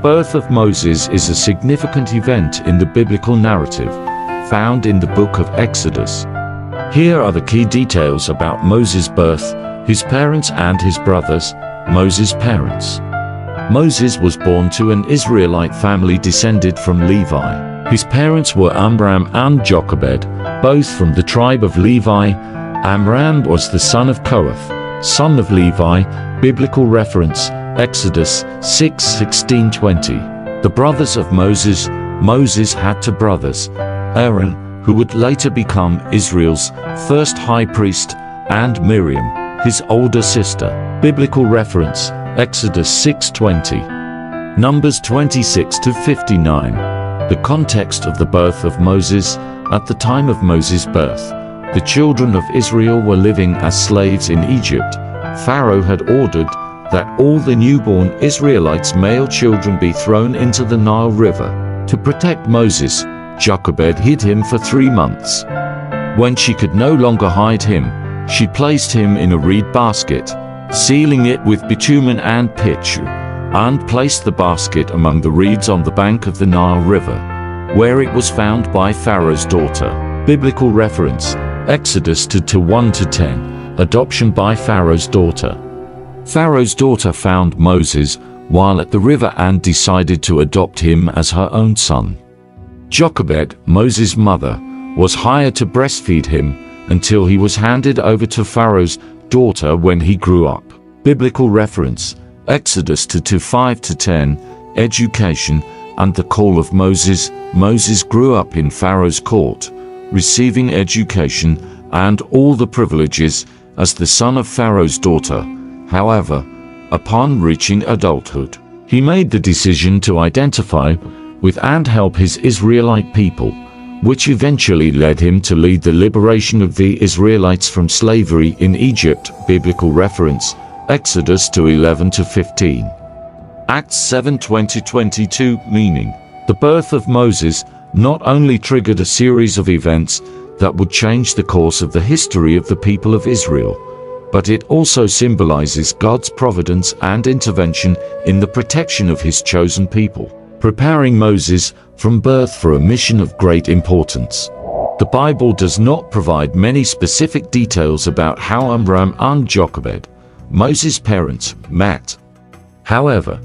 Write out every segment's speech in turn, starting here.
birth of Moses is a significant event in the biblical narrative, found in the book of Exodus. Here are the key details about Moses' birth, his parents and his brothers. Moses' parents. Moses was born to an Israelite family descended from Levi. His parents were Amram and Jochebed, both from the tribe of Levi. Amram was the son of Kohath, son of Levi. Biblical reference, Exodus 6:16-20. The brothers of Moses. Moses had two brothers, Aaron, who would later become Israel's first high priest, and Miriam, his older sister. Biblical reference, Exodus 6:20. Numbers 26-59. The context of the birth of Moses. At the time of Moses' birth, the children of Israel were living as slaves in Egypt. Pharaoh had ordered that all the newborn Israelites' male children be thrown into the Nile River. To protect Moses, Jochebed hid him for 3 months. When she could no longer hide him, she placed him in a reed basket, sealing it with bitumen and pitch, and placed the basket among the reeds on the bank of the Nile River, where it was found by Pharaoh's daughter. Biblical reference, Exodus 2:1-10, adoption by Pharaoh's daughter. Pharaoh's daughter found Moses while at the river and decided to adopt him as her own son. Jochebed, Moses' mother, was hired to breastfeed him until he was handed over to Pharaoh's daughter when he grew up. Biblical reference, Exodus 2:5-10, education and the call of Moses. Moses grew up in Pharaoh's court, receiving education and all the privileges as the son of Pharaoh's daughter. However, upon reaching adulthood, he made the decision to identify with and help his Israelite people, which eventually led him to lead the liberation of the Israelites from slavery in Egypt. Biblical reference, Exodus 2:11-15. Acts 7:20-22. Meaning, the birth of Moses not only triggered a series of events that would change the course of the history of the people of Israel, but it also symbolizes God's providence and intervention in the protection of his chosen people, preparing Moses from birth for a mission of great importance. The Bible does not provide many specific details about how Amram and Jochebed, Moses' parents, met. However,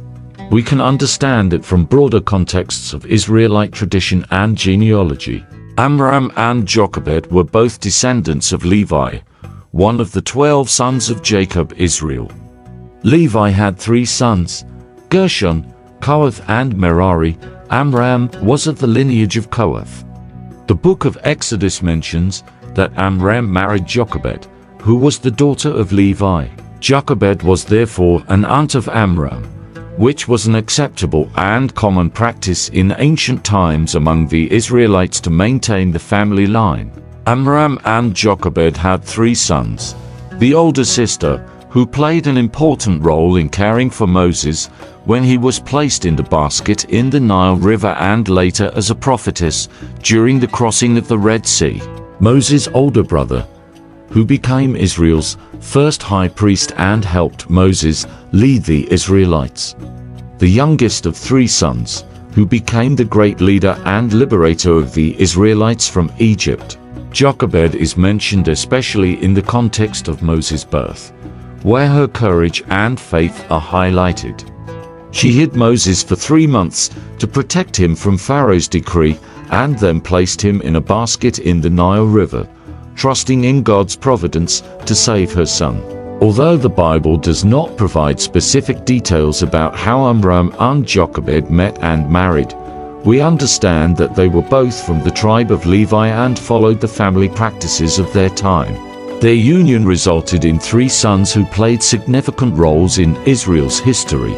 we can understand it from broader contexts of Israelite tradition and genealogy. Amram and Jochebed were both descendants of Levi, one of the 12 sons of Jacob, Israel. Levi had 3 sons, Gershon, Kohath and Merari. Amram was of the lineage of Kohath. The book of Exodus mentions that Amram married Jochebed, who was the daughter of Levi. Jochebed was therefore an aunt of Amram, which was an acceptable and common practice in ancient times among the Israelites to maintain the family line. Amram and Jochebed had 3 sons. The older sister, who played an important role in caring for Moses when he was placed in the basket in the Nile River and later as a prophetess during the crossing of the Red Sea. Moses' older brother, who became Israel's first high priest and helped Moses lead the Israelites. The youngest of 3 sons, who became the great leader and liberator of the Israelites from Egypt. Jochebed is mentioned especially in the context of Moses' birth, where her courage and faith are highlighted. She hid Moses for 3 months to protect him from Pharaoh's decree and then placed him in a basket in the Nile River, trusting in God's providence to save her son. Although the Bible does not provide specific details about how Amram and Jochebed met and married, we understand that they were both from the tribe of Levi and followed the family practices of their time. Their union resulted in 3 sons who played significant roles in Israel's history,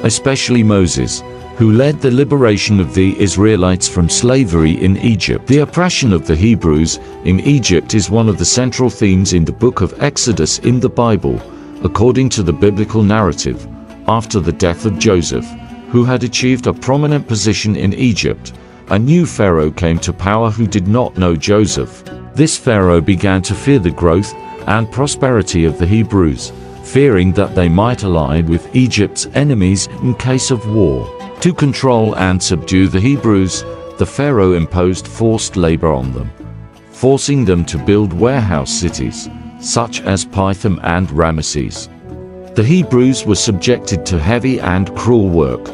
especially Moses, who led the liberation of the Israelites from slavery in Egypt. The oppression of the Hebrews in Egypt is one of the central themes in the book of Exodus in the Bible, according to the biblical narrative. After the death of Joseph, who had achieved a prominent position in Egypt, a new pharaoh came to power who did not know Joseph. This pharaoh began to fear the growth and prosperity of the Hebrews, fearing that they might ally with Egypt's enemies in case of war. To control and subdue the Hebrews, the Pharaoh imposed forced labor on them, forcing them to build warehouse cities, such as Pithom and Ramesses. The Hebrews were subjected to heavy and cruel work,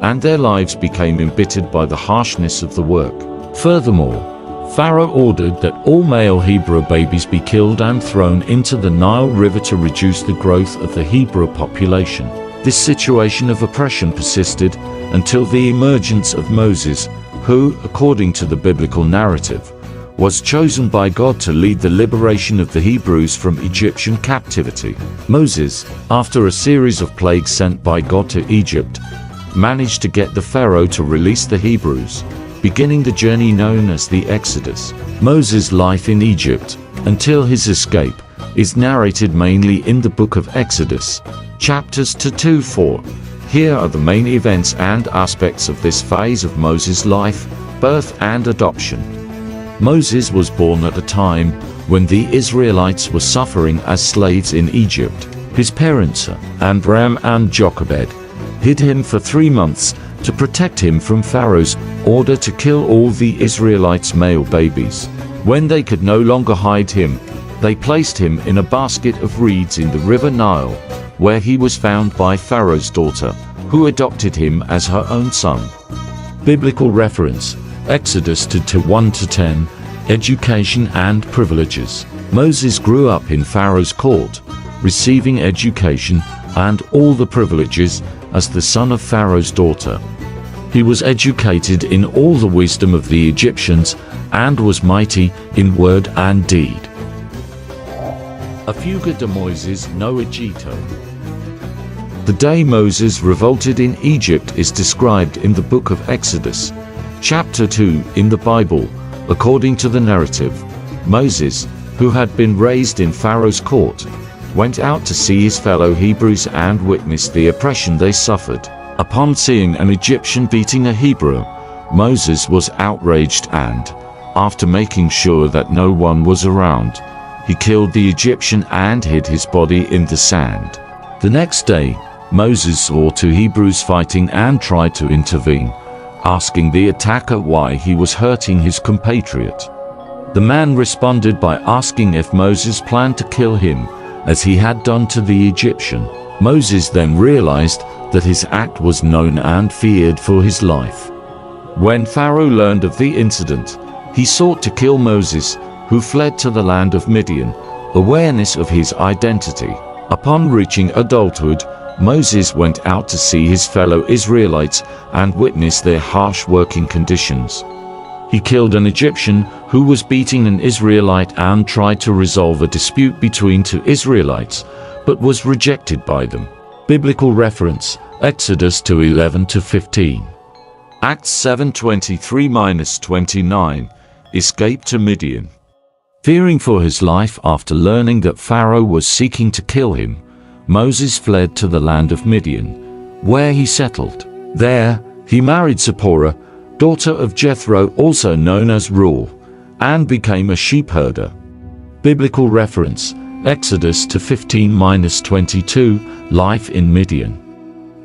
and their lives became embittered by the harshness of the work. Furthermore, Pharaoh ordered that all male Hebrew babies be killed and thrown into the Nile River to reduce the growth of the Hebrew population. This situation of oppression persisted until the emergence of Moses, who, according to the biblical narrative, was chosen by God to lead the liberation of the Hebrews from Egyptian captivity. Moses, after a series of plagues sent by God to Egypt, managed to get the Pharaoh to release the Hebrews, beginning the journey known as the Exodus. Moses' life in Egypt, until his escape, is narrated mainly in the book of Exodus, chapters 2-4. Here are the main events and aspects of this phase of Moses' life, birth and adoption. Moses was born at a time when the Israelites were suffering as slaves in Egypt. His parents, Amram and Jochebed, hid him for 3 months to protect him from Pharaoh's order to kill all the Israelites' male babies. When they could no longer hide him, they placed him in a basket of reeds in the river Nile, where he was found by Pharaoh's daughter, who adopted him as her own son. Biblical reference: Exodus 1-10, Education and Privileges. Moses grew up in Pharaoh's court, receiving education and all the privileges as the son of Pharaoh's daughter. He was educated in all the wisdom of the Egyptians and was mighty in word and deed. A fuga de Moises no Egito. The day Moses revolted in Egypt is described in the book of Exodus, chapter 2 in the Bible. According to the narrative, Moses, who had been raised in Pharaoh's court, went out to see his fellow Hebrews and witnessed the oppression they suffered. Upon seeing an Egyptian beating a Hebrew, Moses was outraged and, after making sure that no one was around, he killed the Egyptian and hid his body in the sand. The next day, Moses saw two Hebrews fighting and tried to intervene, asking the attacker why he was hurting his compatriot. The man responded by asking if Moses planned to kill him, as he had done to the Egyptian. Moses then realized that his act was known and feared for his life. When Pharaoh learned of the incident, he sought to kill Moses, who fled to the land of Midian. Awareness of his identity. Upon reaching adulthood, Moses went out to see his fellow Israelites and witnessed their harsh working conditions. He killed an Egyptian who was beating an Israelite and tried to resolve a dispute between two Israelites, but was rejected by them. Biblical reference: Exodus 2:11-15. Acts 7:23-29. Escape to Midian. Fearing for his life after learning that Pharaoh was seeking to kill him, Moses fled to the land of Midian, where he settled. There, he married Zipporah, daughter of Jethro, also known as Reuel, and became a sheep herder. Biblical reference: Exodus 15-22. Life in Midian.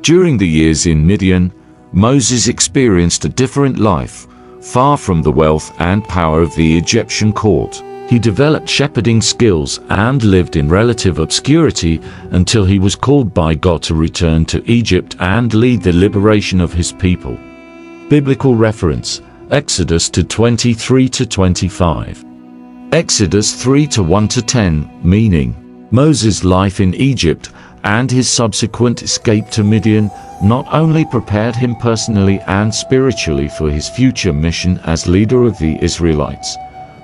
During the years in Midian, Moses experienced a different life, far from the wealth and power of the Egyptian court. He developed shepherding skills and lived in relative obscurity until he was called by God to return to Egypt and lead the liberation of his people. Biblical reference: Exodus 23-25. Exodus 3-1-10. Meaning: Moses' life in Egypt and his subsequent escape to Midian not only prepared him personally and spiritually for his future mission as leader of the Israelites,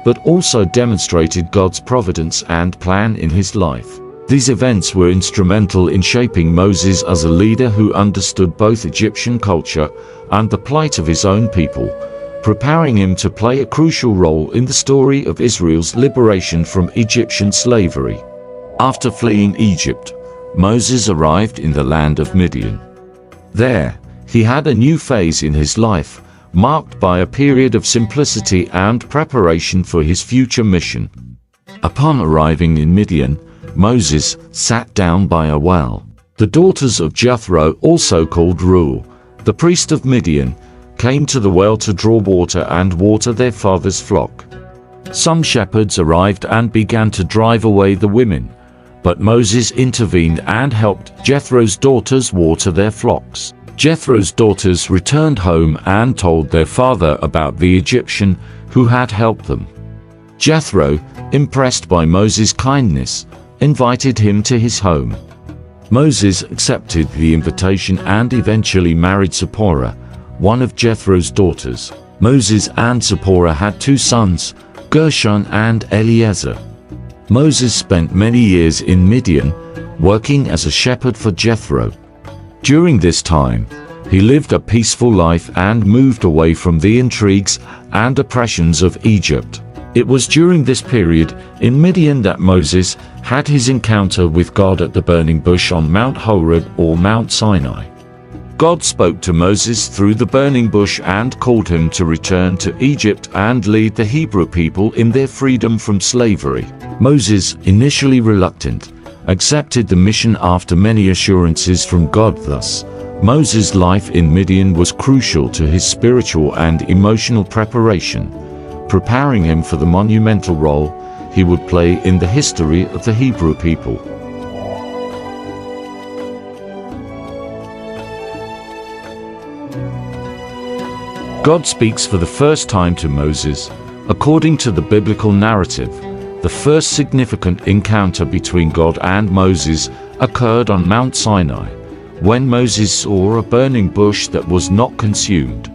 but also demonstrated God's providence and plan in his life. These events were instrumental in shaping Moses as a leader who understood both Egyptian culture and the plight of his own people, preparing him to play a crucial role in the story of Israel's liberation from Egyptian slavery. After fleeing Egypt, Moses arrived in the land of Midian. There, he had a new phase in his life, marked by a period of simplicity and preparation for his future mission. Upon arriving in Midian, Moses sat down by a well. The daughters of Jethro, also called Reuel, the priest of Midian, came to the well to draw water and water their father's flock. Some shepherds arrived and began to drive away the women, but Moses intervened and helped Jethro's daughters water their flocks. Jethro's daughters returned home and told their father about the Egyptian who had helped them. Jethro, impressed by Moses' kindness, invited him to his home. Moses accepted the invitation and eventually married Zipporah, one of Jethro's daughters. Moses and Zipporah had 2 sons, Gershon and Eliezer. Moses spent many years in Midian, working as a shepherd for Jethro. During this time, he lived a peaceful life and moved away from the intrigues and oppressions of Egypt. It was during this period in Midian that Moses had his encounter with God at the burning bush on Mount Horeb or Mount Sinai. God spoke to Moses through the burning bush and called him to return to Egypt and lead the Hebrew people in their freedom from slavery. Moses, initially reluctant, accepted the mission after many assurances from God. Thus, Moses' life in Midian was crucial to his spiritual and emotional preparation, preparing him for the monumental role he would play in the history of the Hebrew people. God speaks for the first time to Moses. According to the biblical narrative, the first significant encounter between God and Moses occurred on Mount Sinai, when Moses saw a burning bush that was not consumed.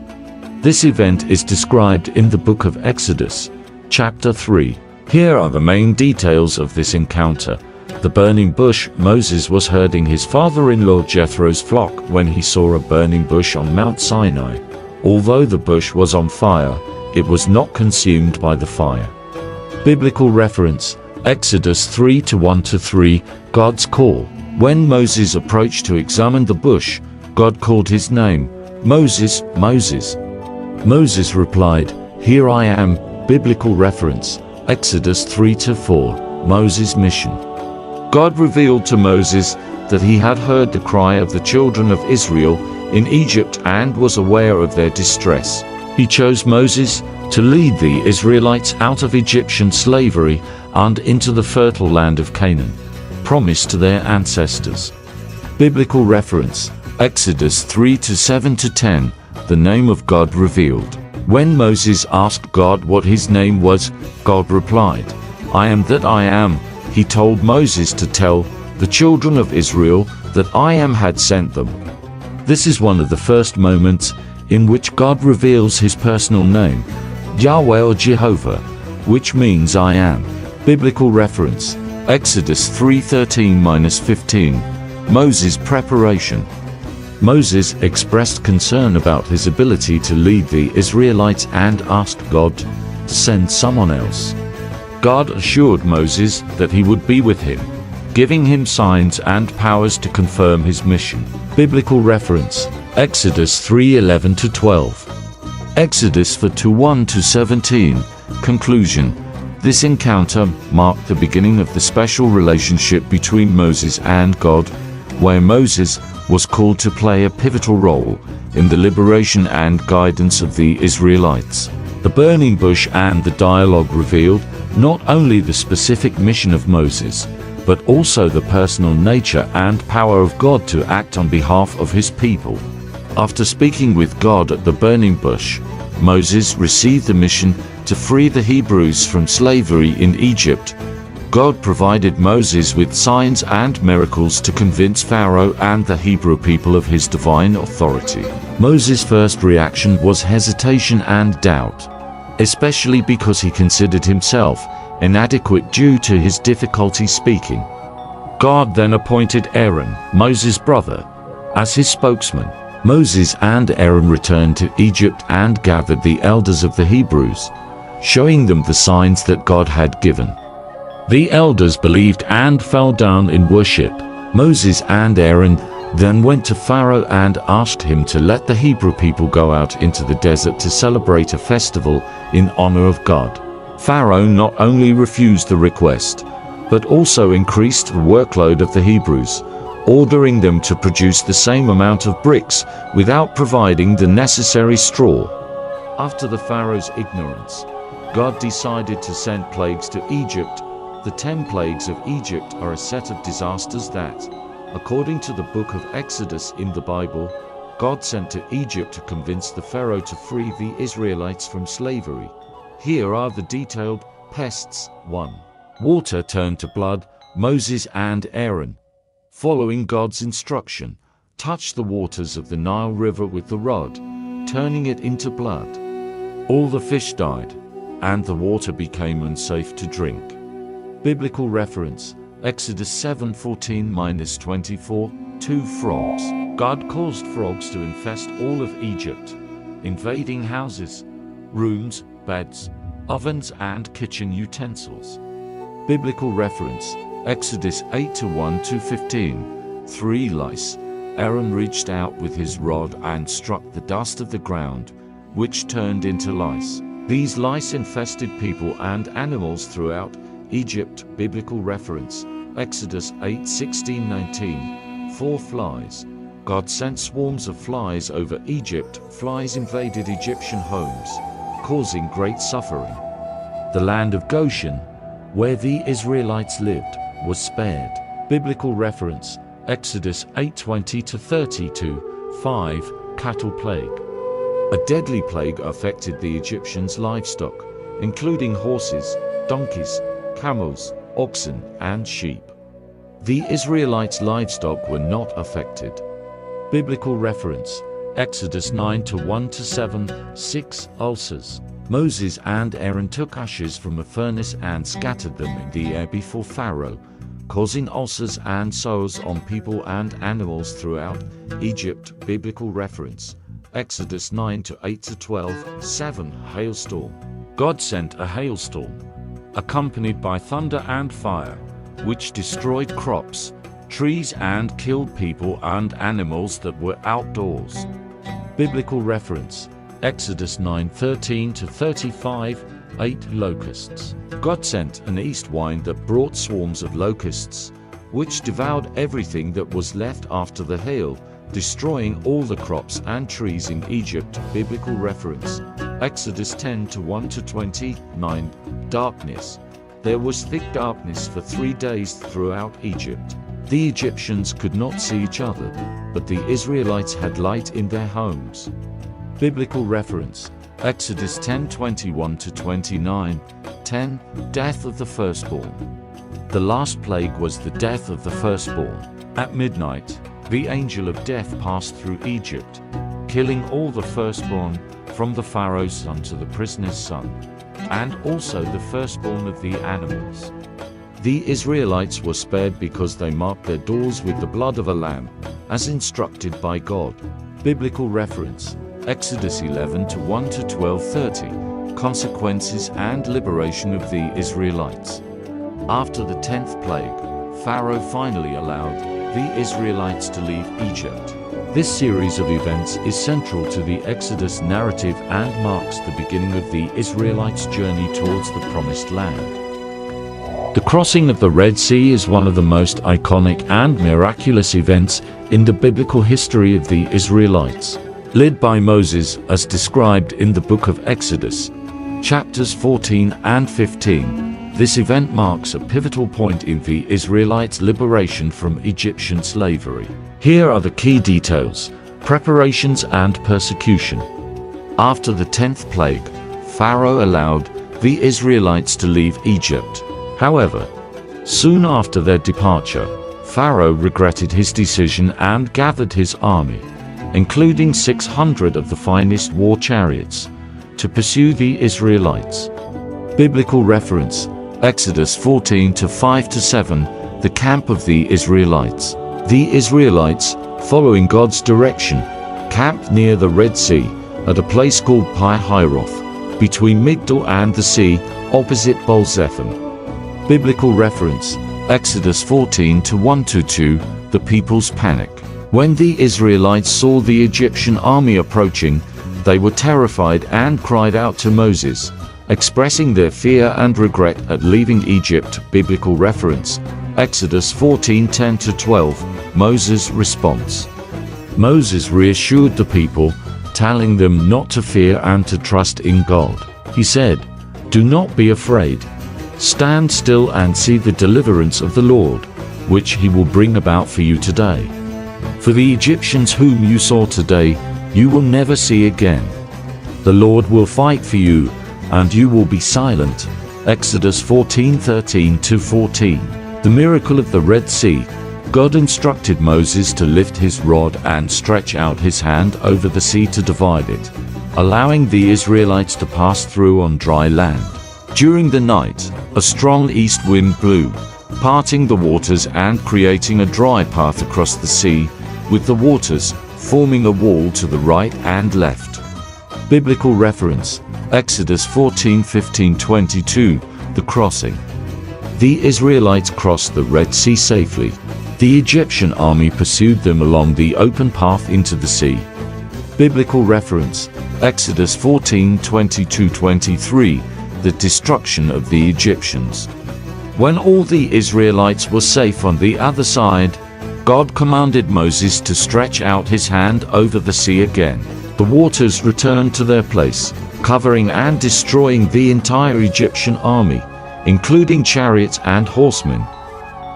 This event is described in the book of Exodus, chapter 3. Here are the main details of this encounter. The burning bush. Moses was herding his father-in-law Jethro's flock when he saw a burning bush on Mount Sinai. Although the bush was on fire, it was not consumed by the fire. Biblical reference: Exodus 3:1-3, God's call. When Moses approached to examine the bush, God called his name, Moses, Moses. Moses replied, "Here I am." Biblical reference: Exodus 3:4, Moses' mission. God revealed to Moses that he had heard the cry of the children of Israel in Egypt and was aware of their distress. He chose Moses to lead the Israelites out of Egyptian slavery and into the fertile land of Canaan, promised to their ancestors. Biblical reference: Exodus 3:7-10, the name of God revealed. When Moses asked God what his name was, God replied, "I am that I am." He told Moses to tell the children of Israel that I am had sent them. This is one of the first moments in which God reveals his personal name, Yahweh or Jehovah, which means I am. Biblical reference: Exodus 3:13-15, Moses' preparation. Moses expressed concern about his ability to lead the Israelites and asked God to send someone else. God assured Moses that he would be with him, giving him signs and powers to confirm his mission. Biblical reference: Exodus 3:11-12. Exodus 4:1-17. Conclusion: this encounter marked the beginning of the special relationship between Moses and God, where Moses was called to play a pivotal role in the liberation and guidance of the Israelites. The burning bush and the dialogue revealed not only the specific mission of Moses, but also the personal nature and power of God to act on behalf of his people. After speaking with God at the burning bush, Moses received the mission to free the Hebrews from slavery in Egypt. God provided Moses with signs and miracles to convince Pharaoh and the Hebrew people of his divine authority. Moses' first reaction was hesitation and doubt, especially because he considered himself inadequate due to his difficulty speaking. God then appointed Aaron, Moses' brother, as his spokesman. Moses and Aaron returned to Egypt and gathered the elders of the Hebrews, showing them the signs that God had given. The elders believed and fell down in worship. Moses and Aaron then went to Pharaoh and asked him to let the Hebrew people go out into the desert to celebrate a festival in honor of God. Pharaoh not only refused the request, but also increased the workload of the Hebrews, ordering them to produce the same amount of bricks without providing the necessary straw. After the Pharaoh's ignorance, God decided to send plagues to Egypt. The 10 plagues of Egypt are a set of disasters that, according to the book of Exodus in the Bible, God sent to Egypt to convince the Pharaoh to free the Israelites from slavery. Here are the detailed pests. 1. Water turned to blood. Moses and Aaron, following God's instruction, touched the waters of the Nile River with the rod, turning it into blood. All the fish died, and the water became unsafe to drink. Biblical reference, Exodus 7:14-24, 2 frogs. God caused frogs to infest all of Egypt, invading houses, rooms, beds, ovens, and kitchen utensils. Biblical reference, Exodus 8:1-15, 3 lice. Aaron reached out with his rod and struck the dust of the ground, which turned into lice. These lice infested people and animals throughout Egypt. Biblical reference, Exodus 8:16-19, 4 flies. God sent swarms of flies over Egypt. Flies invaded Egyptian homes, causing great suffering. The land of Goshen, where the Israelites lived, was spared. Biblical reference, Exodus 8:20-32, 5 cattle plague. A deadly plague affected the Egyptians' livestock, including horses, donkeys, camels, oxen, and sheep. The Israelites' livestock were not affected. Biblical reference, Exodus 9:1-7, 6 ulcers. Moses and Aaron took ashes from a furnace and scattered them in the air before Pharaoh, causing ulcers and sores on people and animals throughout Egypt. Biblical reference, Exodus 9:8-12, 7 hailstorm. God sent a hailstorm, accompanied by thunder and fire, which destroyed crops, trees, and killed people and animals that were outdoors. Biblical reference, Exodus 9:13-35, 8 locusts. God sent an east wind that brought swarms of locusts, which devoured everything that was left after the hail, destroying all the crops and trees in Egypt. Biblical reference, Exodus 10:1-29, darkness. There was thick darkness for 3 days throughout Egypt. The Egyptians could not see each other, but the Israelites had light in their homes. Biblical reference, Exodus 10:21-29, 10 death of the firstborn. The last plague was the death of the firstborn. At midnight, the angel of death passed through Egypt, killing all the firstborn, from the Pharaoh's son to the prisoner's son, and also the firstborn of the animals. The Israelites were spared because they marked their doors with the blood of a lamb, as instructed by God. Biblical reference, Exodus 11:1-12:30, consequences and liberation of the Israelites. After the 10th plague, Pharaoh finally allowed the Israelites to leave Egypt. This series of events is central to the Exodus narrative and marks the beginning of the Israelites' journey towards the Promised Land. The crossing of the Red Sea is one of the most iconic and miraculous events in the biblical history of the Israelites. Led by Moses, as described in the book of Exodus, chapters 14 and 15, this event marks a pivotal point in the Israelites' liberation from Egyptian slavery. Here are the key details: preparations and persecution. After the 10th plague, Pharaoh allowed the Israelites to leave Egypt. However, soon after their departure, Pharaoh regretted his decision and gathered his army, including 600 of the finest war chariots, to pursue the Israelites. Biblical reference, Exodus 14:5-7, the camp of the Israelites. The Israelites, following God's direction, camped near the Red Sea, at a place called Pi-Hahiroth, between Migdal and the sea, opposite Baal-Zephon. Biblical reference, Exodus 14:1-2, the people's panic. When the Israelites saw the Egyptian army approaching, they were terrified and cried out to Moses, expressing their fear and regret at leaving Egypt. Biblical reference, Exodus 14:10-12, Moses' response. Moses reassured the people, telling them not to fear and to trust in God. He said, "Do not be afraid. Stand still and see the deliverance of the Lord, which he will bring about for you today. For the Egyptians whom you saw today, you will never see again. The Lord will fight for you, and you will be silent." Exodus 14:13-14. The miracle of the Red Sea. God instructed Moses to lift his rod and stretch out his hand over the sea to divide it, allowing the Israelites to pass through on dry land. During the night, a strong east wind blew, parting the waters and creating a dry path across the sea, with the waters forming a wall to the right and left. Biblical reference: Exodus 14:15-22, the crossing. The Israelites crossed the Red Sea safely. The Egyptian army pursued them along the open path into the sea. Biblical reference: Exodus 14:22-23, the destruction of the Egyptians. When all the Israelites were safe on the other side, God commanded Moses to stretch out his hand over the sea again. The waters returned to their place, covering and destroying the entire Egyptian army, including chariots and horsemen.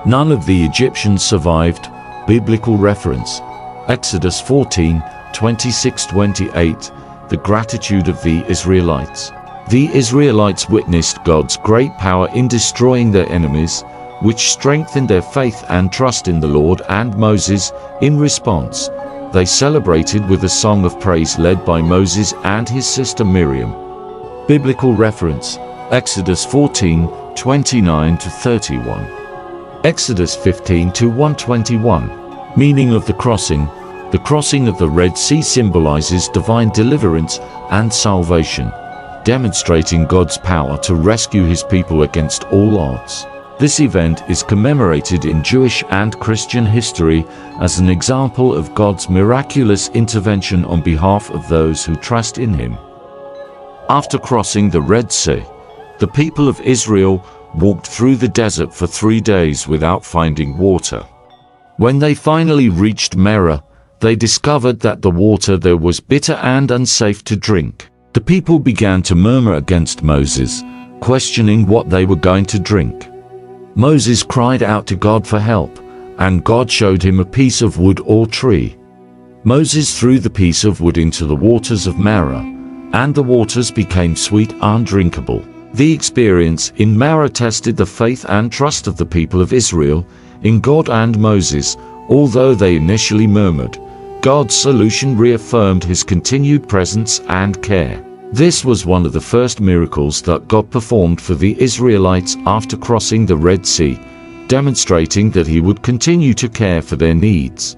None of the Egyptians survived. Biblical reference: Exodus 14:26-28, the gratitude of the Israelites. The Israelites witnessed God's great power in destroying their enemies, which strengthened their faith and trust in the Lord and Moses. In response, they celebrated with a song of praise led by Moses and his sister Miriam. Biblical reference: Exodus 14:29-31. Exodus 15:1-21. Meaning of the crossing. The crossing of the Red Sea symbolizes divine deliverance and salvation, demonstrating God's power to rescue his people against all odds. This event is commemorated in Jewish and Christian history as an example of God's miraculous intervention on behalf of those who trust in him. After crossing the Red Sea, the people of Israel walked through the desert for 3 days without finding water. When they finally reached Merah, they discovered that the water there was bitter and unsafe to drink. The people began to murmur against Moses, questioning what they were going to drink. Moses cried out to God for help, and God showed him a piece of wood or tree. Moses threw the piece of wood into the waters of Merah, and the waters became sweet and drinkable. The experience in Merah tested the faith and trust of the people of Israel in God and Moses. Although they initially murmured, God's solution reaffirmed his continued presence and care. This was one of the first miracles that God performed for the Israelites after crossing the Red Sea, demonstrating that he would continue to care for their needs.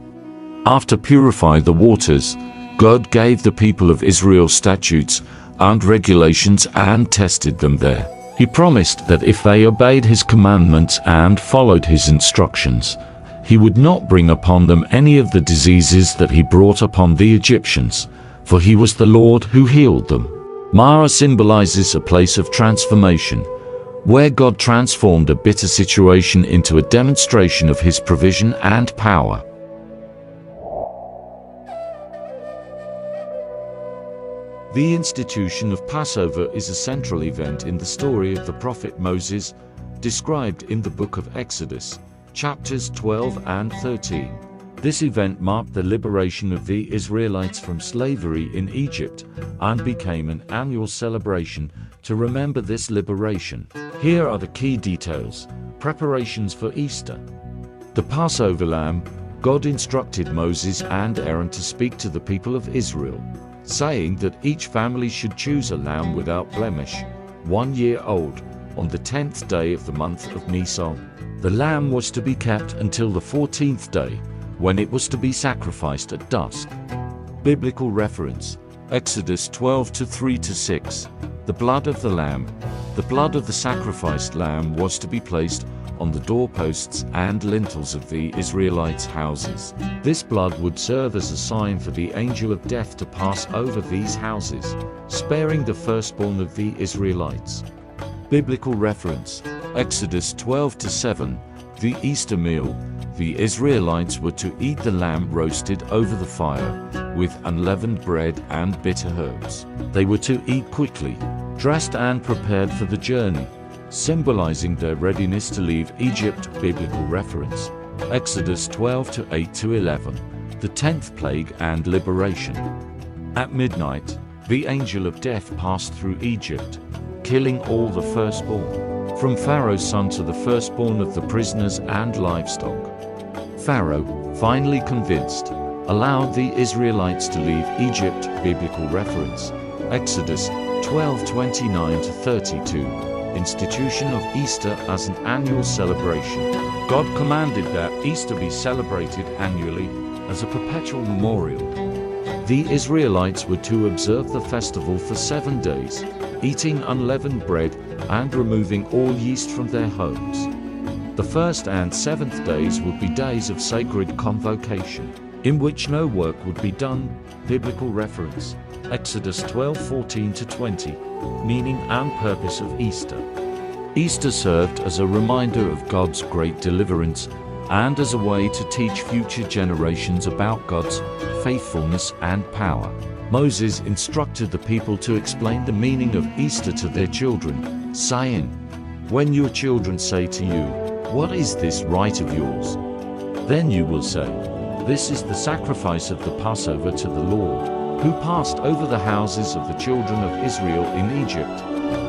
After purifying the waters, God gave the people of Israel statutes and regulations and tested them there. He promised that if they obeyed his commandments and followed his instructions, he would not bring upon them any of the diseases that he brought upon the Egyptians, for he was the Lord who healed them. Marah symbolizes a place of transformation, where God transformed a bitter situation into a demonstration of his provision and power. The institution of Passover is a central event in the story of the prophet Moses, described in the book of Exodus, chapters 12 and 13. This event marked the liberation of the Israelites from slavery in Egypt and became an annual celebration to remember this liberation. Here are the key details. Preparations for Easter. The Passover lamb. God instructed Moses and Aaron to speak to the people of Israel, saying that each family should choose a lamb without blemish, 1 year old, on the 10th day of the month of Nisan. The lamb was to be kept until the 14th day, when it was to be sacrificed at dusk. Biblical reference: Exodus 12:3-6. The blood of the lamb. The blood of the sacrificed lamb was to be placed on the doorposts and lintels of the Israelites' houses. This blood would serve as a sign for the angel of death to pass over these houses, sparing the firstborn of the Israelites. Biblical reference: Exodus 12:7. The Easter meal. The Israelites were to eat the lamb roasted over the fire, with unleavened bread and bitter herbs. They were to eat quickly, dressed and prepared for the journey, symbolizing their readiness to leave Egypt. Biblical reference: Exodus 12:8-11, the 10th plague and liberation. At midnight, the angel of death passed through Egypt, killing all the firstborn, from Pharaoh's son to the firstborn of the prisoners and livestock. Pharaoh, finally convinced, allowed the Israelites to leave Egypt. Biblical reference: Exodus 12:29-32, institution of Easter as an annual celebration. God commanded that Easter be celebrated annually as a perpetual memorial. The Israelites were to observe the festival for 7 days, eating unleavened bread and removing all yeast from their homes. The first and 7th days would be days of sacred convocation, in which no work would be done. Biblical reference: Exodus 12:14-20, meaning and purpose of Easter. Easter served as a reminder of God's great deliverance and as a way to teach future generations about God's faithfulness and power. Moses instructed the people to explain the meaning of Easter to their children, saying, "When your children say to you, 'What is this rite of yours?' then you will say, 'This is the sacrifice of the Passover to the Lord, who passed over the houses of the children of Israel in Egypt,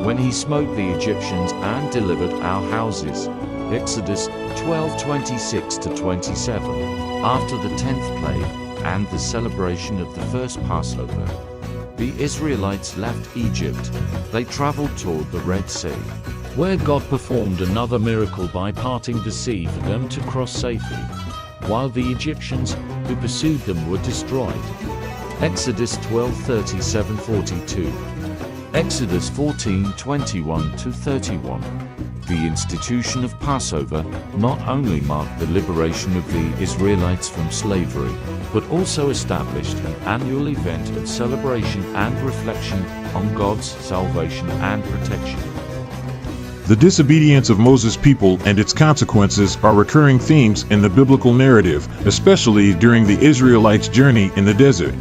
when he smote the Egyptians and delivered our houses.'" Exodus 12:26-27. After the 10th plague and the celebration of the first Passover, the Israelites left Egypt. They traveled toward the Red Sea, where God performed another miracle by parting the sea for them to cross safely, while the Egyptians who pursued them were destroyed. Exodus 12:37-42. Exodus 14:21-31. The institution of Passover not only marked the liberation of the Israelites from slavery, but also established an annual event of celebration and reflection on God's salvation and protection. The disobedience of Moses' people and its consequences are recurring themes in the biblical narrative, especially during the Israelites' journey in the desert.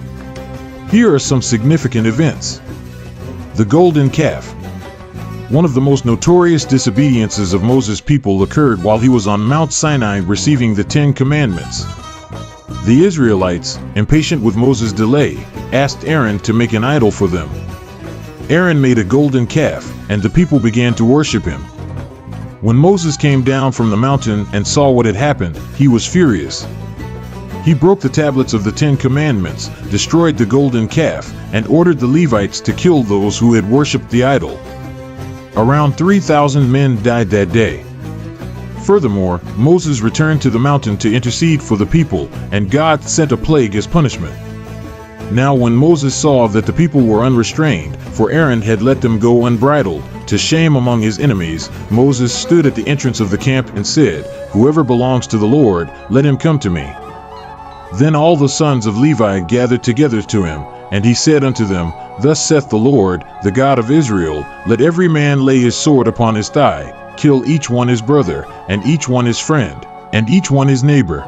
Here are some significant events. The golden calf. One of the most notorious disobediences of Moses' people occurred while he was on Mount Sinai receiving the 10 Commandments. The Israelites, impatient with Moses' delay, asked Aaron to make an idol for them. Aaron made a golden calf, and the people began to worship him. When Moses came down from the mountain and saw what had happened, he was furious. He broke the tablets of the 10 Commandments, destroyed the golden calf, and ordered the Levites to kill those who had worshipped the idol. Around 3,000 men died that day. Furthermore, Moses returned to the mountain to intercede for the people, and God sent a plague as punishment. Now when Moses saw that the people were unrestrained, for Aaron had let them go unbridled, to shame among his enemies, Moses stood at the entrance of the camp and said, "Whoever belongs to the Lord, let him come to me." Then all the sons of Levi gathered together to him, and he said unto them, "Thus saith the Lord, the God of Israel, let every man lay his sword upon his thigh, kill each one his brother, and each one his friend, and each one his neighbor."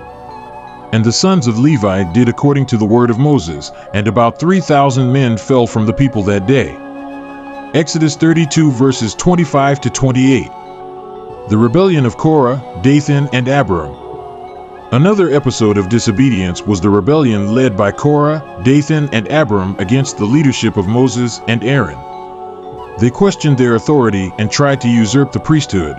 And the sons of Levi did according to the word of Moses, and about 3,000 men fell from the people that day. Exodus 32 verses 25-28. The rebellion of Korah, Dathan, and Abiram. Another episode of disobedience was the rebellion led by Korah, Dathan, and Abiram against the leadership of Moses and Aaron. They questioned their authority and tried to usurp the priesthood.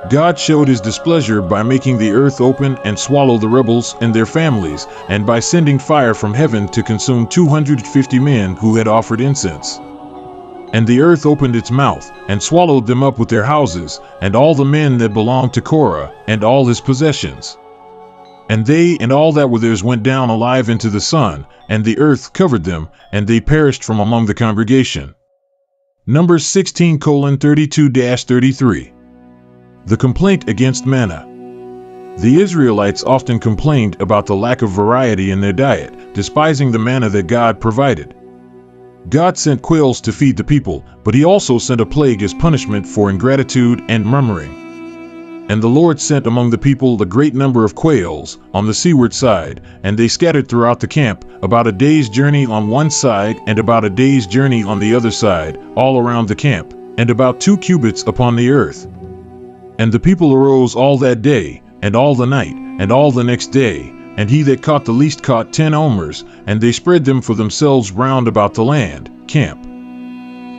God showed his displeasure by making the earth open and swallow the rebels and their families, and by sending fire from heaven to consume 250 men who had offered incense. And the earth opened its mouth and swallowed them up with their houses, and all the men that belonged to Korah, and all his possessions. And they and all that were theirs went down alive into the sun, and the earth covered them, and they perished from among the congregation. Numbers 16:32-33. The complaint against manna. The Israelites often complained about the lack of variety in their diet, despising the manna that God provided. God sent quails to feed the people, but he also sent a plague as punishment for ingratitude and murmuring. And the Lord sent among the people a great number of quails on the seaward side, and they scattered throughout the camp, about a day's journey on one side and about a day's journey on the other side, all around the camp, and about 2 cubits upon the earth. And the people arose all that day, and all the night, and all the next day, and he that caught the least caught 10 omers, and they spread them for themselves round about the land, camp.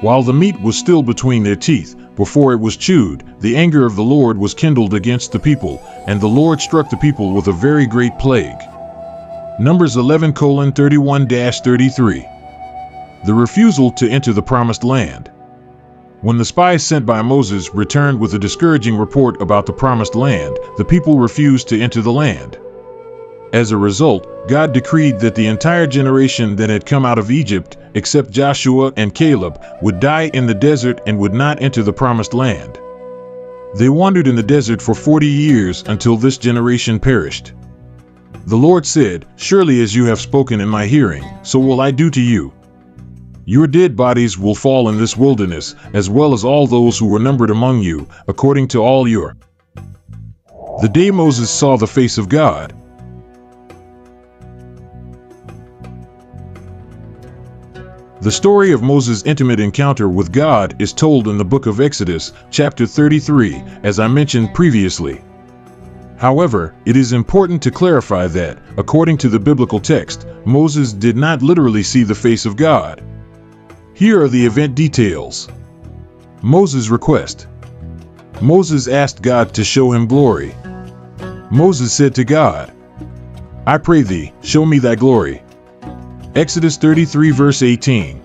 While the meat was still between their teeth, before it was chewed, the anger of the Lord was kindled against the people, and the Lord struck the people with a very great plague. Numbers 11:31-33. The refusal to enter the promised land. When the spies sent by Moses returned with a discouraging report about the promised land, the people refused to enter the land. As a result, God decreed that the entire generation that had come out of Egypt, except Joshua and Caleb, would die in the desert and would not enter the promised land. They wandered in the desert for 40 years until this generation perished. The Lord said, "Surely as you have spoken in my hearing, so will I do to you. Your dead bodies will fall in this wilderness, as well as all those who were numbered among you, according to all your." The day Moses saw the face of God. The story of Moses' intimate encounter with God is told in the book of Exodus, chapter 33, as I mentioned previously. However, it is important to clarify that, according to the biblical text, Moses did not literally see the face of God. Here are the event details. Moses' request. Moses asked God to show him glory. Moses said to God, "I pray thee, show me thy glory." Exodus 33 verse 18.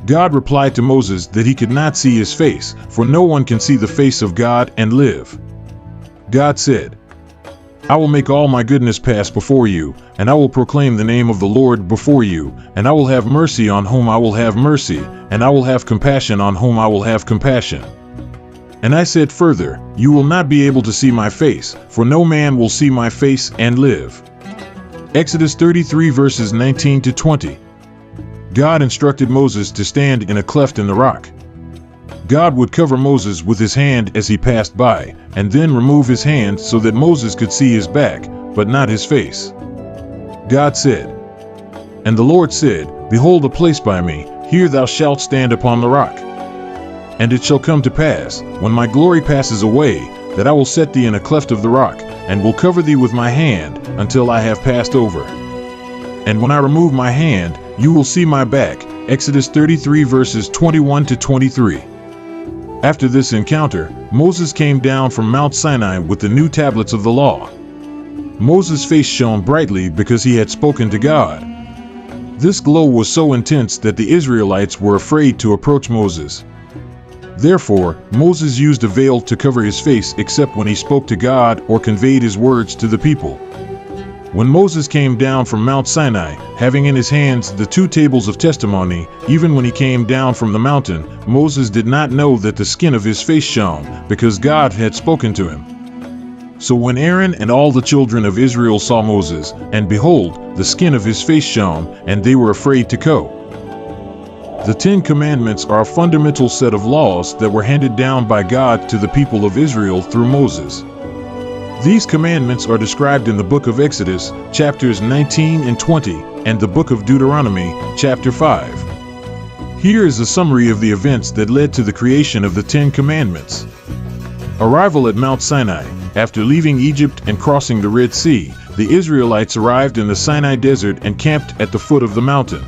God replied to Moses that he could not see his face, for no one can see the face of God and live. God said, "I will make all my goodness pass before you, and I will proclaim the name of the Lord before you, and I will have mercy on whom I will have mercy, and I will have compassion on whom I will have compassion." And I said further, "You will not be able to see my face, for no man will see my face and live." Exodus 33 verses 19-20. God instructed Moses to stand in a cleft in the rock. God would cover Moses with his hand as he passed by, and then remove his hand so that Moses could see his back, but not his face. God said, "And the Lord said, Behold a place by me, here thou shalt stand upon the rock. And it shall come to pass, when my glory passes away, that I will set thee in a cleft of the rock, and will cover thee with my hand, until I have passed over. And when I remove my hand, you will see my back." Exodus 33 verses 21-23. After this encounter, Moses came down from Mount Sinai with the new tablets of the law. Moses' face shone brightly because he had spoken to God. This glow was so intense that the Israelites were afraid to approach Moses. Therefore, Moses used a veil to cover his face except when he spoke to God or conveyed his words to the people. When Moses came down from Mount Sinai, having in his hands the 2 tables of testimony, even when he came down from the mountain, Moses did not know that the skin of his face shone, because God had spoken to him. So when Aaron and all the children of Israel saw Moses, and behold, the skin of his face shone, and they were afraid to go. The 10 Commandments are a fundamental set of laws that were handed down by God to the people of Israel through Moses. These commandments are described in the book of Exodus, chapters 19 and 20, and the book of Deuteronomy, chapter 5. Here is a summary of the events that led to the creation of the 10 Commandments. Arrival at Mount Sinai. After leaving Egypt and crossing the Red Sea, the Israelites arrived in the Sinai desert and camped at the foot of the mountain.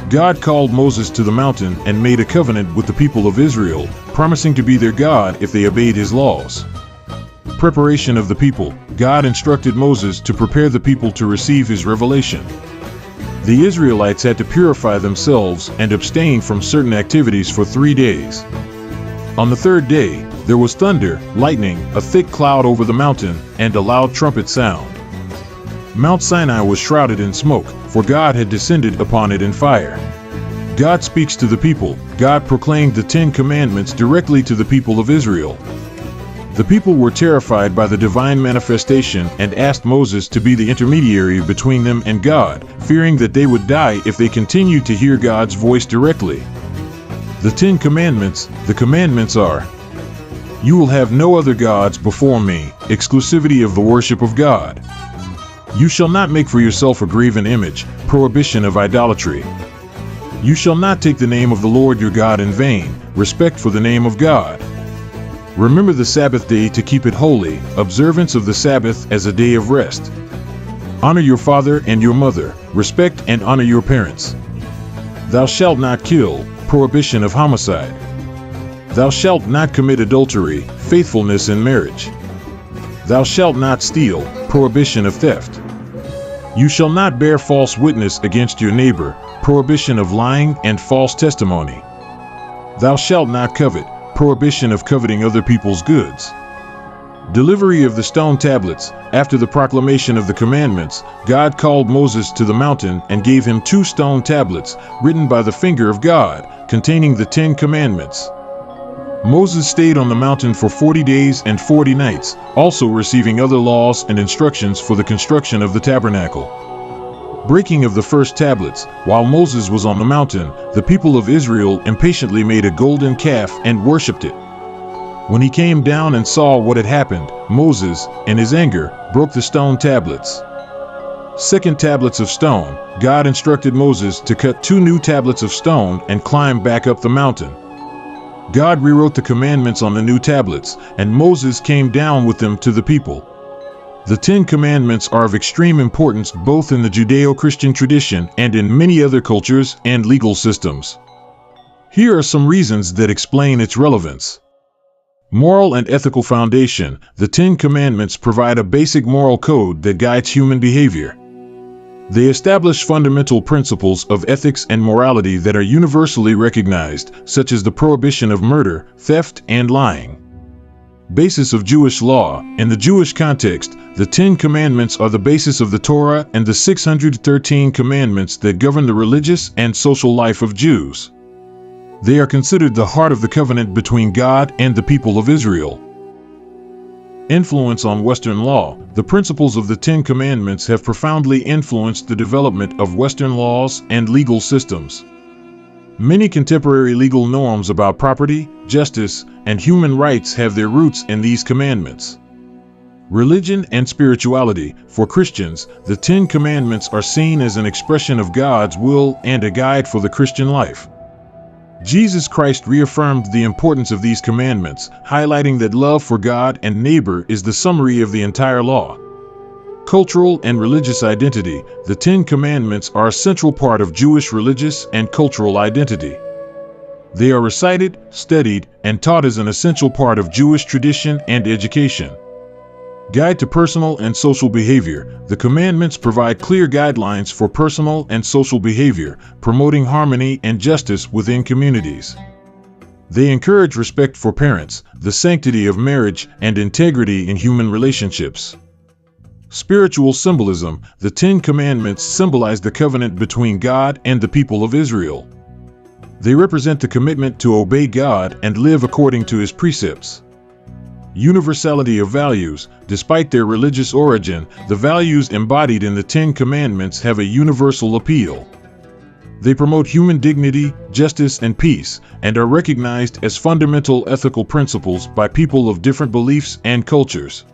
God called Moses to the mountain and made a covenant with the people of Israel, promising to be their God if they obeyed his laws. Preparation of the people. God instructed Moses to prepare the people to receive his revelation. The Israelites had to purify themselves and abstain from certain activities for 3 days. On the 3rd day, there was thunder, lightning, a thick cloud over the mountain, and a loud trumpet sound. Mount Sinai was shrouded in smoke, for God had descended upon it in fire. God speaks to the people. God proclaimed the 10 Commandments directly to the people of Israel. The people were terrified by the divine manifestation and asked Moses to be the intermediary between them and God, fearing that they would die if they continued to hear God's voice directly. The 10 Commandments. The commandments are: You will have no other gods before me, exclusivity of the worship of God. You shall not make for yourself a graven image, prohibition of idolatry. You shall not take the name of the Lord your God in vain, respect for the name of God. Remember the Sabbath day to keep it holy, observance of the Sabbath as a day of rest. Honor your father and your mother, respect and honor your parents. Thou shalt not kill, prohibition of homicide. Thou shalt not commit adultery, faithfulness in marriage. Thou shalt not steal, prohibition of theft. You shall not bear false witness against your neighbor, prohibition of lying and false testimony. Thou shalt not covet, prohibition of coveting other people's goods. Delivery of the stone tablets. After the proclamation of the commandments, God called Moses to the mountain and gave him 2 stone tablets, written by the finger of God, containing the 10 commandments. Moses stayed on the mountain for 40 days and 40 nights, also receiving other laws and instructions for the construction of the tabernacle. Breaking of the first tablets. While Moses was on the mountain, the people of Israel impatiently made a golden calf and worshipped it. When he came down and saw what had happened, Moses, in his anger, broke the stone tablets. 2 tablets of stone. God instructed Moses to cut 2 new tablets of stone and climb back up the mountain. God rewrote the commandments on the new tablets, and Moses came down with them to the people. The 10 Commandments are of extreme importance both in the Judeo-Christian tradition and in many other cultures and legal systems. Here are some reasons that explain its relevance. Moral and ethical foundation. The 10 Commandments provide a basic moral code that guides human behavior. They establish fundamental principles of ethics and morality that are universally recognized, such as the prohibition of murder, theft, and lying. Basis of Jewish law. In the Jewish context, the 10 Commandments are the basis of the Torah and the 613 commandments that govern the religious and social life of Jews. They are considered the heart of the covenant between God and the people of Israel. Influence on Western law. The principles of the 10 Commandments have profoundly influenced the development of Western laws and legal systems. Many contemporary legal norms about property, justice, and human rights have their roots in these commandments. Religion and spirituality. For Christians, the 10 Commandments are seen as an expression of God's will and a guide for the Christian life. Jesus Christ reaffirmed the importance of these commandments, highlighting that love for God and neighbor is the summary of the entire law. Cultural and religious identity. The 10 Commandments are a central part of Jewish religious and cultural identity. They are recited, studied, and taught as an essential part of Jewish tradition and education. Guide to personal and social behavior. The commandments provide clear guidelines for personal and social behavior, promoting harmony and justice within communities. They encourage respect for parents, the sanctity of marriage, and integrity in human relationships. Spiritual symbolism. The 10 Commandments symbolize the covenant between God and the people of Israel. They represent the commitment to obey God and live according to His precepts. Universality of values. Despite their religious origin, the values embodied in the 10 Commandments have a universal appeal. They promote human dignity, justice, and peace, and are recognized as fundamental ethical principles by people of different beliefs and cultures.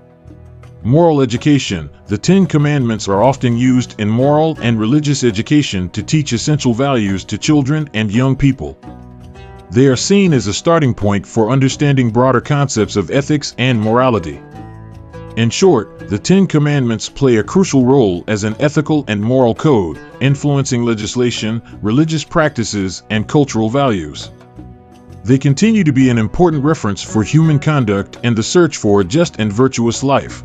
Moral education. The 10 Commandments are often used in moral and religious education to teach essential values to children and young people. They are seen as a starting point for understanding broader concepts of ethics and morality. In short, the 10 Commandments play a crucial role as an ethical and moral code, influencing legislation, religious practices, and cultural values. They continue to be an important reference for human conduct and the search for a just and virtuous life.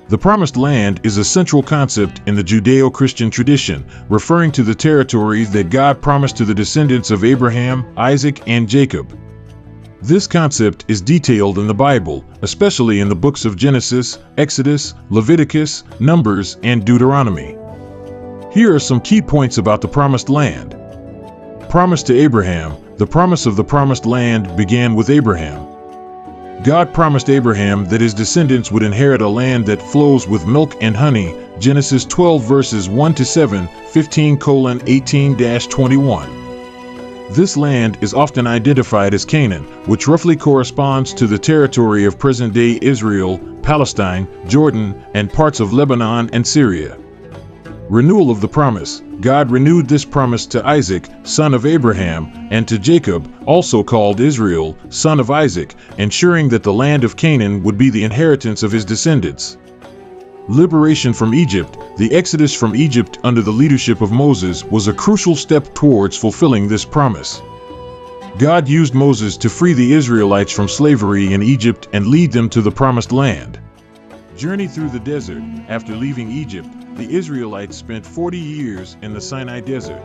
The Promised Land is a central concept in the Judeo-Christian tradition, referring to the territory that God promised to the descendants of Abraham, Isaac, and Jacob. This concept is detailed in the Bible, especially in the books of Genesis, Exodus, Leviticus, Numbers, and Deuteronomy. Here are some key points about the Promised Land. Promise to Abraham. The promise of the Promised Land began with Abraham. God promised Abraham that his descendants would inherit a land that flows with milk and honey, Genesis 12 verses 1-7, 15:18-21. This land is often identified as Canaan, which roughly corresponds to the territory of present-day Israel, Palestine, Jordan, and parts of Lebanon and Syria. Renewal of the promise. God renewed this promise to Isaac, son of Abraham, and to Jacob, also called Israel, son of Isaac, ensuring that the land of Canaan would be the inheritance of his descendants. Liberation from Egypt. The exodus from Egypt under the leadership of Moses was a crucial step towards fulfilling this promise. God used Moses to free the Israelites from slavery in Egypt and lead them to the promised land. Journey through the desert. After leaving Egypt, the Israelites spent 40 years in the Sinai desert.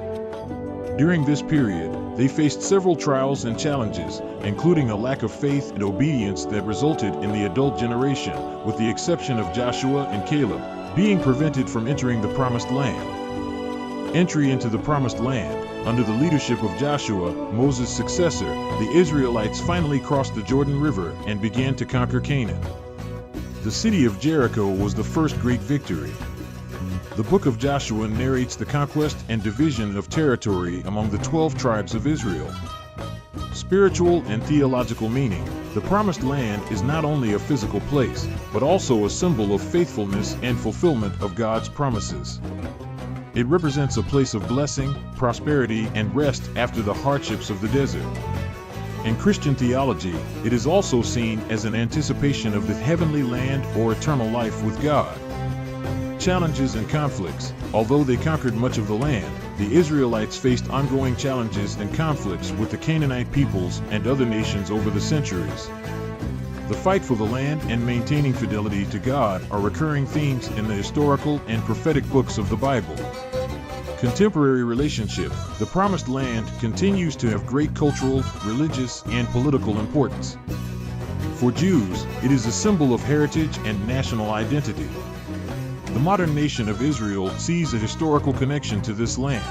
During this period, they faced several trials and challenges, including a lack of faith and obedience that resulted in the adult generation, with the exception of Joshua and Caleb, being prevented from entering the Promised Land. Entry into the Promised Land. Under the leadership of Joshua, Moses' successor, the Israelites finally crossed the Jordan River and began to conquer Canaan. The city of Jericho was the first great victory. The book of Joshua narrates the conquest and division of territory among the 12 tribes of Israel. Spiritual and theological meaning. The Promised Land is not only a physical place, but also a symbol of faithfulness and fulfillment of God's promises. It represents a place of blessing, prosperity, and rest after the hardships of the desert. In Christian theology, it is also seen as an anticipation of the heavenly land or eternal life with God. Challenges and conflicts. Although they conquered much of the land, the Israelites faced ongoing challenges and conflicts with the Canaanite peoples and other nations over the centuries. The fight for the land and maintaining fidelity to God are recurring themes in the historical and prophetic books of the Bible. Contemporary relationship. The Promised Land continues to have great cultural, religious, and political importance. For Jews, it is a symbol of heritage and national identity. The modern nation of Israel sees a historical connection to this land.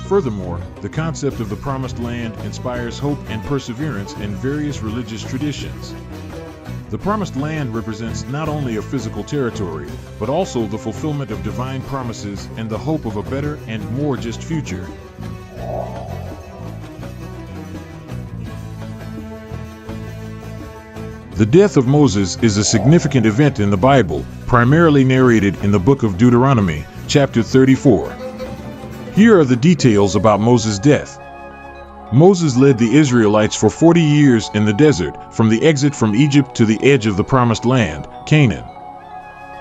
Furthermore, the concept of the Promised Land inspires hope and perseverance in various religious traditions. The Promised Land represents not only a physical territory, but also the fulfillment of divine promises and the hope of a better and more just future. The death of Moses is a significant event in the Bible, primarily narrated in the book of Deuteronomy, chapter 34. Here are the details about Moses' death. Moses led the Israelites for 40 years in the desert, from the exit from Egypt to the edge of the Promised Land, Canaan.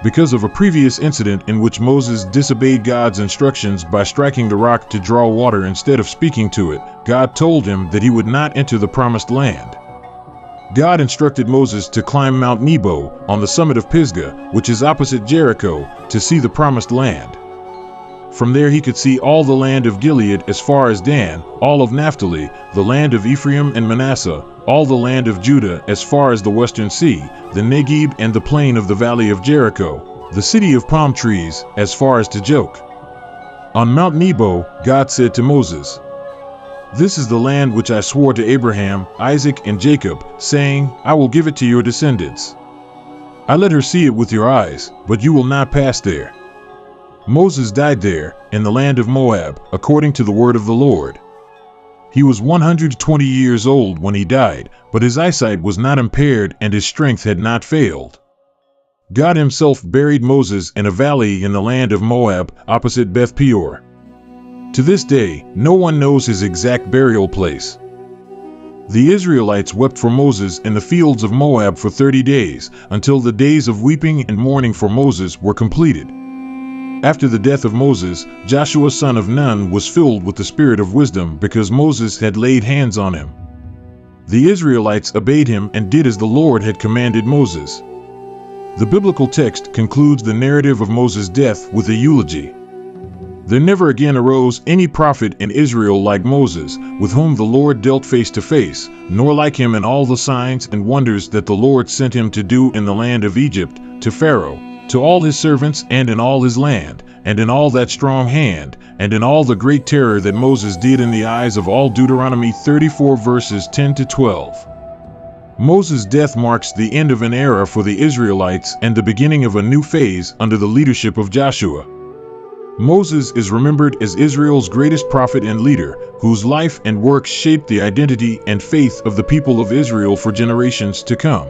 Because of a previous incident in which Moses disobeyed God's instructions by striking the rock to draw water instead of speaking to it, God told him that he would not enter the Promised Land. God instructed Moses to climb Mount Nebo on the summit of Pisgah, which is opposite Jericho, to see the Promised Land. From there he could see all the land of Gilead as far as Dan, all of Naphtali, the land of Ephraim and Manasseh, all the land of Judah as far as the western sea, the Negeb and the plain of the valley of Jericho, the city of palm trees, as far as to Jok. On Mount Nebo, God said to Moses, "This is the land which I swore to Abraham, Isaac, and Jacob, saying, I will give it to your descendants. I let her see it with your eyes, but you will not pass there." Moses died there, in the land of Moab, according to the word of the Lord. He was 120 years old when he died, but his eyesight was not impaired and his strength had not failed. God himself buried Moses in a valley in the land of Moab, opposite Beth Peor. To this day, no one knows his exact burial place. The Israelites wept for Moses in the fields of Moab for 30 days, until the days of weeping and mourning for Moses were completed. After the death of Moses, Joshua son of Nun was filled with the spirit of wisdom because Moses had laid hands on him. The Israelites obeyed him and did as the Lord had commanded Moses. The biblical text concludes the narrative of Moses' death with a eulogy. There never again arose any prophet in Israel like Moses, with whom the Lord dealt face to face, nor like him in all the signs and wonders that the Lord sent him to do in the land of Egypt, to Pharaoh, to all his servants, and in all his land, and in all that strong hand, and in all the great terror that Moses did in the eyes of all. Deuteronomy 34 verses 10 to 12. Moses' death marks the end of an era for the Israelites and the beginning of a new phase under the leadership of Joshua. Moses is remembered as Israel's greatest prophet and leader, whose life and work shaped the identity and faith of the people of Israel for generations to come.